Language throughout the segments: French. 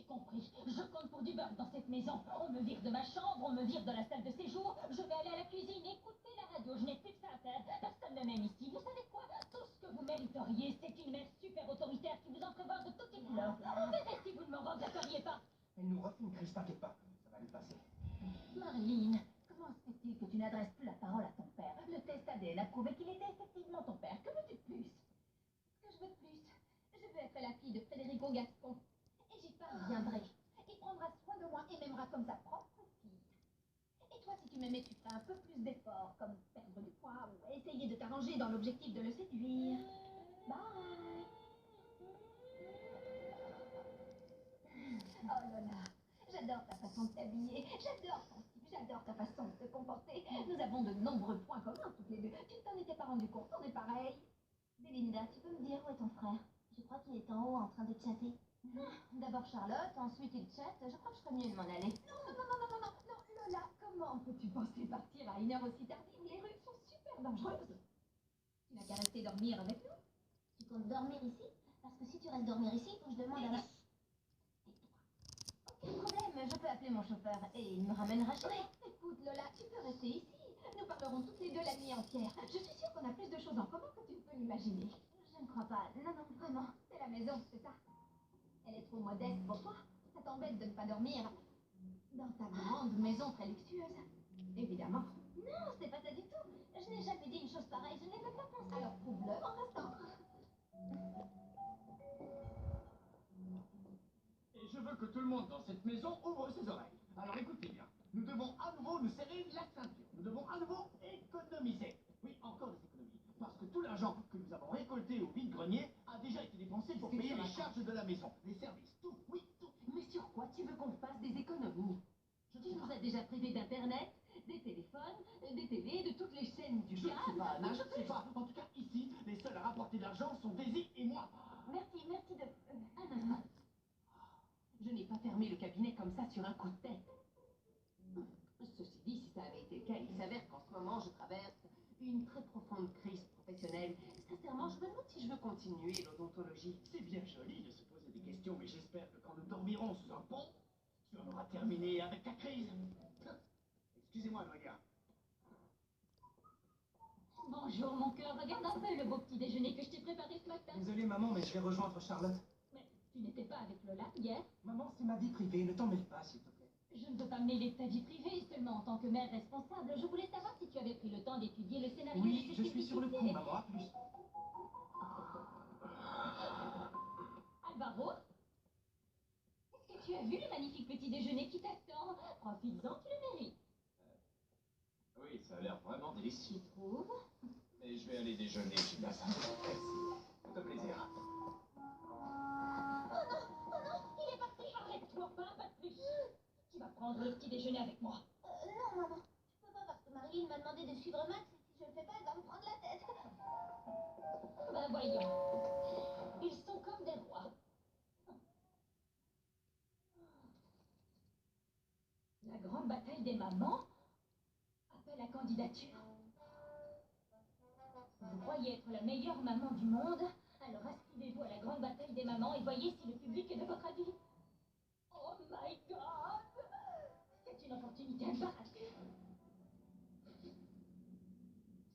compris. Je compte pour du beurre dans cette maison. On me vire de ma chambre, on me vire de la salle de séjour. Je vais aller à la cuisine, écouter la radio. Je n'ai plus que ça à faire. Personne ne m'aime ici. Vous savez quoi? Tout ce que vous mériteriez, c'est une mère super autoritaire qui vous entrevoit de toutes les couleurs. Verrez si vous ne me regretteriez pas. Elle nous refait une crise, t'inquiète pas. Ça va lui passer. Marlene, comment se fait-il que tu n'adresses plus la parole à ton père? Le test ADN a prouvé qu'il était effectivement ton père. Que veux-tu de plus? Ce que je veux de plus, je veux être la fille de Federico Gascon. Et j'y parviendrai. Il prendra soin de moi et m'aimera comme sa propre fille. Et toi, si tu m'aimais, tu ferais un peu plus d'efforts, comme perdre du poids ou essayer de t'arranger dans l'objectif de le séduire. Bye. Oh là là, j'adore ta façon de t'habiller, j'adore ton style, j'adore ta façon de te comporter. Nous avons de nombreux points communs toutes les deux. Tu ne t'en étais pas rendu compte, on est pareil. Belinda, tu peux me dire où est ton frère? Je crois qu'il est en haut en train de chatter. D'abord Charlotte, ensuite il chatte. Je crois que je ferais mieux de m'en aller. Non, Lola, comment peux-tu penser partir à une heure aussi tardive? Les rues sont super dangereuses. Tu n'as qu'à rester dormir avec nous. Tu comptes dormir ici? Parce que si tu restes dormir ici, il faut que je demande à ma... Aucun problème, je peux appeler mon chauffeur et il me ramènera chez moi. Écoute Lola, tu peux rester ici. Nous parlerons toutes les deux la nuit entière. Je suis sûre qu'on a plus de choses en commun que tu ne peux l'imaginer. Je ne crois pas. Non, vraiment. C'est la maison, c'est ça. Elle est trop modeste pour toi. Ça t'embête de ne pas dormir dans ta grande maison très luxueuse. Évidemment. Non, c'est pas ça du tout. Je n'ai jamais dit une chose pareille, je n'ai même pas pensé. Alors prouve-le en restant. Et je veux que tout le monde dans cette maison ouvre ses oreilles. Alors écoutez bien, nous devons à nouveau nous serrer la ceinture. Nous devons à nouveau économiser. Oui, encore des économies. Parce que tout l'argent que nous avons récolté au vide-grenier a déjà été dépensé pour payer les charges de la maison, les services, tout, oui, tout. Mais sur quoi tu veux qu'on fasse des économies? Tu nous as déjà privé d'Internet, des téléphones, des télés, de toutes les chaînes du Je ne câble. sais pas, Anna, je ne sais pas. En tout cas, ici, les seuls à rapporter de l'argent sont Daisy et moi. Merci de... Un instant. Je n'ai pas fermé le cabinet comme ça sur un coup de tête. Ceci dit, si ça avait été le cas, il s'avère qu'en ce moment, je traverse une très profonde crise professionnelle. Sincèrement, je me demande si je veux continuer l'odontologie. C'est bien joli de se poser des questions, mais j'espère que quand nous dormirons sous un pont, tu en auras terminé avec ta crise. Excusez-moi, Maria. Bonjour mon cœur, regarde un peu le beau petit déjeuner que je t'ai préparé ce matin. Désolé maman, mais je vais rejoindre Charlotte. Mais tu n'étais pas avec Lola hier? Maman, c'est ma vie privée, ne t'en mêle pas, s'il te plaît. Je ne veux pas mêler de ta vie privée, seulement en tant que mère responsable. Je voulais savoir si tu avais pris le temps d'étudier le scénario. Oui, je suis sur le coup, maman, à plus. Alvaro, est-ce que tu as vu le magnifique petit déjeuner qui t'attend? Profites-en, tu le mérites. Oui, ça a l'air vraiment délicieux. Tu trouves? Mais je vais aller déjeuner chez la salle. Merci. Tout plaisir. Oh non, il est parti. Arrête-toi pas de plus. Tu vas prendre le petit déjeuner avec moi. Non, maman. Je peux pas parce que Marilyn m'a demandé de suivre Max et si je le fais pas, elle va me prendre la tête. Ben voyons. Ils sont comme des rois. La grande bataille des mamans appelle à candidature. Vous croyez être la meilleure maman du monde? Alors inscrivez-vous à la grande bataille des mamans et voyez si le public est de votre avis. Oh my God! C'est une opportunité à ne pas rater.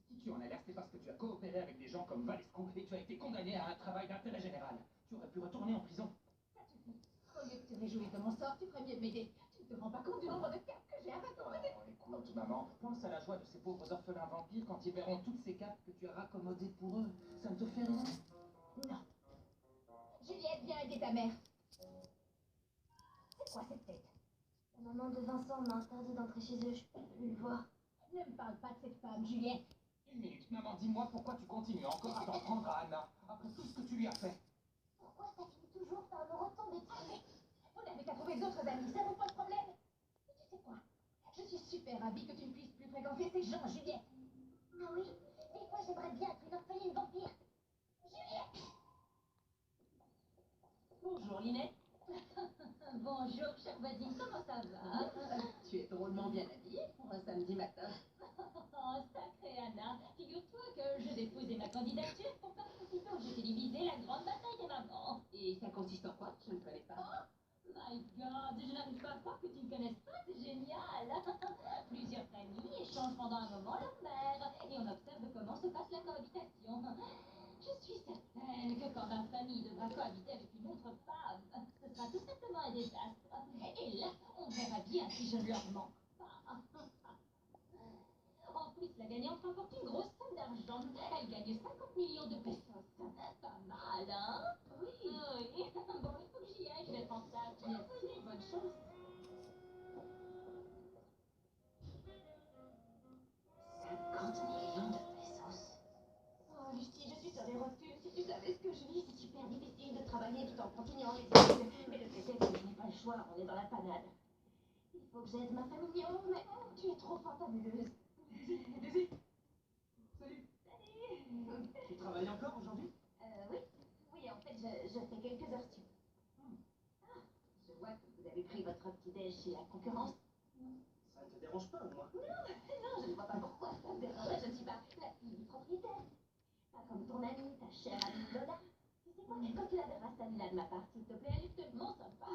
Si tu en as l'air, c'est parce que tu as coopéré avec des gens comme Valescu et tu as été condamné à un travail d'intérêt général. Tu aurais pu retourner en prison. Ça suffit. Au lieu de te réjouir de mon sort, tu ferais mieux de m'aider. Tu ne te rends pas compte du nombre de cartes que j'ai à raccommoder. Oh, écoute, maman, pense à la joie de ces pauvres orphelins vampires quand ils verront toutes ces cartes que tu as raccommodées pour eux. Ça ne te fait rien? Non. Juliette, viens aider ta mère. C'est quoi cette tête? La maman de Vincent m'a interdit d'entrer chez eux, je peux plus le voir. Ne me parle pas de cette femme, Juliette. Une minute, maman, dis-moi pourquoi tu continues encore à t'en prendre à Anna, après tout ce que tu lui as fait. Pourquoi ça finit toujours par me retomber dessus? Vous n'avez qu'à trouver d'autres amis, ça vous pose problème. Mais tu sais quoi? Je suis super ravie que tu ne puisses plus fréquenter ces gens, Juliette. Ah oui? Et moi j'aimerais bien être une orpheline vampire. Juliette! Bonjour, Linette. Bonjour, chère voisine, comment ça va? Tu es drôlement bien habillée pour un samedi matin. Oh, sacrée Anna, figure-toi que je déposais ma candidature pour participer au jeu télévisé La Grande Bataille des Mamans. Et ça consiste en quoi? Je ne connais pas. Oh, my fille devra cohabiter avec une autre femme, ce sera tout simplement un désastre. Et là, on verra bien si je ne leur manque pas. En plus, la gagnante remporte une grosse somme d'argent. Elle gagne 50 millions de pesos. Pas mal, hein? Oui. Oui. Bon, il faut que j'y aille, je vais être en retard. Merci, bonne chance. 50 millions de pesos. Oh, Lucie, je suis sur les rotules. Si tu savais ce que je vis, c'est super difficile de travailler tout en continuant les études. Mais le fait est que je n'ai pas le choix, on est dans la panade. Il faut que j'aide ma famille. Oh, mais tu es trop fantabuleuse. Daisy. Salut. Salut. Tu travailles encore aujourd'hui? Oui. Oui, en fait, je fais quelques heures sup. Ah, je vois que vous avez pris votre petit-déj chez la concurrence. Ça ne te dérange pas, au moins? Non, je ne vois pas pourquoi ça me dérangerait. Je ne suis pas la fille du propriétaire. Pas comme ton amie, ta chère amie Lola. Tu sais quoi, quand tu la verras, salue-la de ma part, s'il te plaît. Elle est tellement sympa.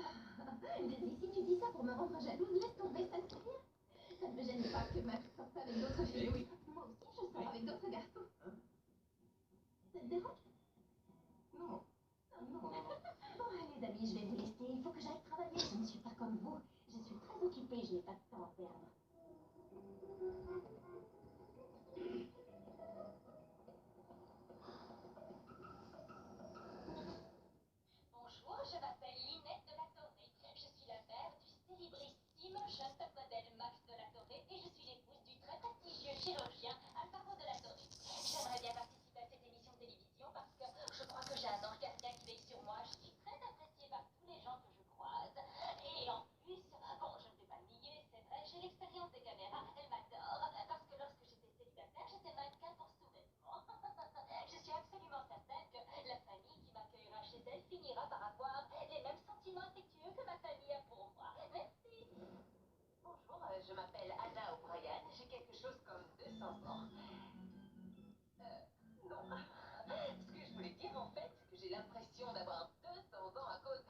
Daisy, si tu dis ça pour me rendre jalouse, laisse tomber, ça ne fait rien. Ça ne me gêne pas que Max sorte avec d'autres filles. Eh oui. Moi aussi, je sors avec d'autres garçons. Hein? Ça te dérange? Non. Non. Bon, les amis, je vais vous laisser. Il faut que j'aille travailler. Je ne suis pas comme vous. Je suis très occupée. Je n'ai pas de temps à perdre. Bonjour, je m'appelle Linette de la Torre. Je suis la mère du célébrissime jeune top modèle Max de la Torre et je suis l'épouse du très prestigieux chirurgien Alvaro de la Torre. J'aimerais bien participer à cette émission de télévision parce que je crois que j'ai un ange gardien qui veille sur moi. Je suis très appréciée par tous les gens que je croise. Et en plus, bon, je ne vais pas le nier, c'est vrai, j'ai l'expérience des caméras. Elles m'adorent parce que lorsque j'étais célibataire, j'étais mannequin pour sous-vêtements. Je suis absolument certaine que la famille qui m'accueillera chez elle finira par avoir les mêmes sentiments affectueux que ma famille a pour moi. Merci. Bonjour, je m'appelle Anna O'Brien, j'ai quelque chose comme 200 ans. Non. Ce que je voulais dire en fait, c'est que j'ai l'impression d'avoir 200 ans à cause,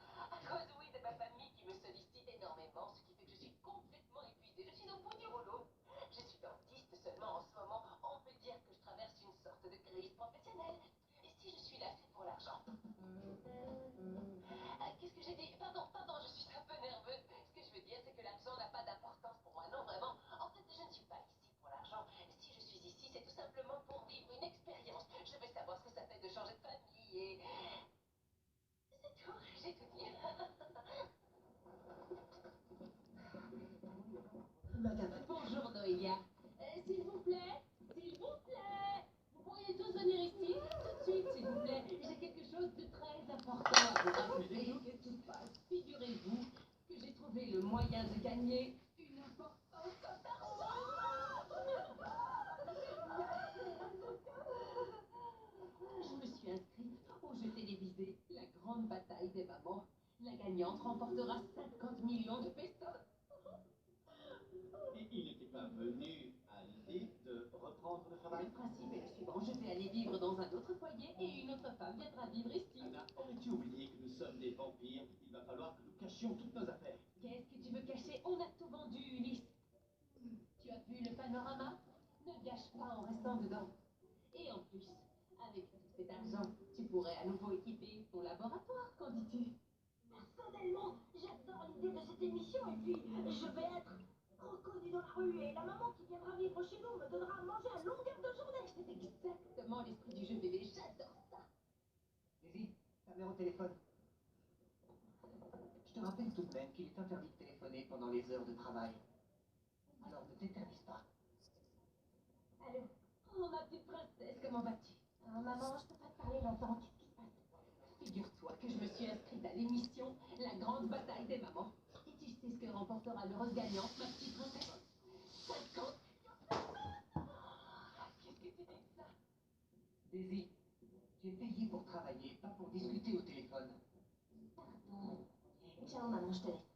oui, de ma famille qui me sollicite énormément, ce qui fait que je suis complètement épuisée. Je suis au bout du rouleau. Je suis dentiste seulement en ce moment. On peut dire que je traverse une sorte de crise professionnelle. Et si je suis là, c'est pour l'argent. Qu'est-ce que j'ai dit? Pardon, je suis un peu nerveuse. Ce que je veux dire, c'est que l'argent n'a pas d'importance pour moi. Non, vraiment. En fait, je ne suis pas ici pour l'argent. Si je suis ici, c'est tout simplement pour vivre une expérience. Je veux savoir ce que ça fait de changer de famille et... C'est tout, j'ai tout dit. Madame. Bonjour, Noélia. S'il vous plaît, vous pourriez tous venir ici tout de suite, s'il vous plaît. J'ai quelque chose de très important à vous raconter. Qu'est-ce qui se passe? Figurez-vous que j'ai trouvé le moyen de gagner une importante somme d'argent. Je me suis inscrite au jeu télévisé La Grande Bataille des Mamans. La gagnante remportera 50 millions de pesos. Et il n'était pas venu à l'idée de reprendre le travail? Le principe est le suivant, je vais aller vivre dans un autre foyer et une autre femme viendra vivre ici. Anna, aurais-tu oublié que nous sommes des vampires? Il va falloir que nous cachions toutes nos affaires. Qu'est-ce que tu veux cacher? On a tout vendu, Ulysse. Tu as vu le panorama? Ne gâche pas en restant dedans. Et en plus, avec tout cet argent, tu pourrais à nouveau équiper ton laboratoire, qu'en dis-tu? Personnellement, j'adore l'idée de cette émission et puis je vais être reconnue dans la rue et la maman qui viendra vivre chez nous me donnera à manger à longueur de journée. C'est exactement l'esprit du jeu bébé, j'adore ça. Daisy, ta mère au téléphone. Je te rappelle tout de même qu'il est interdit de téléphoner pendant les heures de travail. Alors ne t'éternise pas. Allô? Oh, ma petite princesse, comment vas-tu? Oh, maman, je peux pas te parler longtemps, qu'est-ce qui se passe? Figure-toi que je me suis inscrite à l'émission La Grande Bataille des Mamans. Et tu sais ce que remportera l'heureuse gagnante, ma petite princesse? 50 Qu'est-ce que tu dis de ça? Daisy, j'ai payé pour travailler, pas pour discuter au téléphone. Pardon. Ciao, maman, je te laisse.